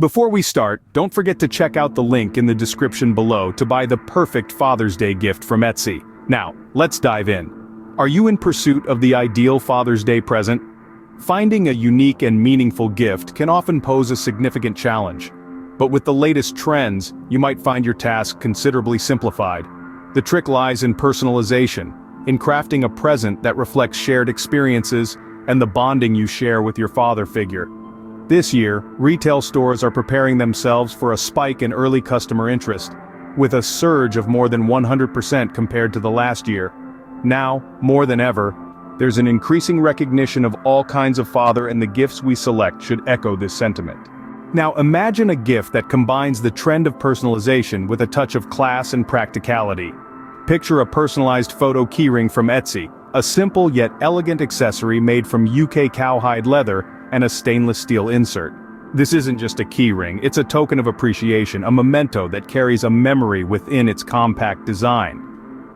Before we start, don't forget to check out the link in the description below to buy the perfect Father's Day gift from Etsy. Now, let's dive in. Are you in pursuit of the ideal Father's Day present? Finding a unique and meaningful gift can often pose a significant challenge. But with the latest trends, you might find your task considerably simplified. The trick lies in personalization, in crafting a present that reflects shared experiences and the bonding you share with your father figure. This year, retail stores are preparing themselves for a spike in early customer interest, with a surge of more than 100% compared to the last year. Now, more than ever, there's an increasing recognition of all kinds of father, and the gifts we select should echo this sentiment. Now imagine a gift that combines the trend of personalization with a touch of class and practicality. Picture a personalized photo keyring from Etsy, a simple yet elegant accessory made from UK cowhide leather and a stainless steel insert. This isn't just a keyring, it's a token of appreciation, a memento that carries a memory within its compact design.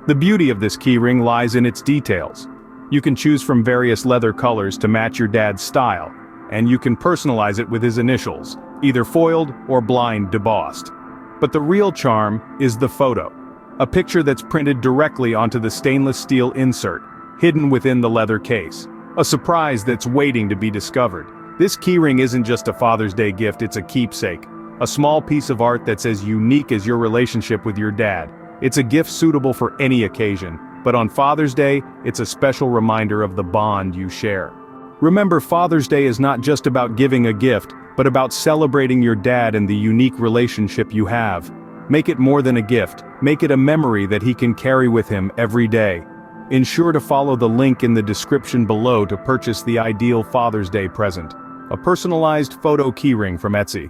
The beauty of this keyring lies in its details. You can choose from various leather colors to match your dad's style, and you can personalize it with his initials, either foiled or blind debossed. But the real charm is the photo. A picture that's printed directly onto the stainless steel insert, hidden within the leather case. A surprise that's waiting to be discovered. This keyring isn't just a Father's Day gift, it's a keepsake. A small piece of art that's as unique as your relationship with your dad. It's a gift suitable for any occasion, but on Father's Day, it's a special reminder of the bond you share. Remember, Father's Day is not just about giving a gift, but about celebrating your dad and the unique relationship you have. Make it more than a gift, make it a memory that he can carry with him every day. Ensure to follow the link in the description below to purchase the ideal Father's Day present. A personalized photo keyring from Etsy.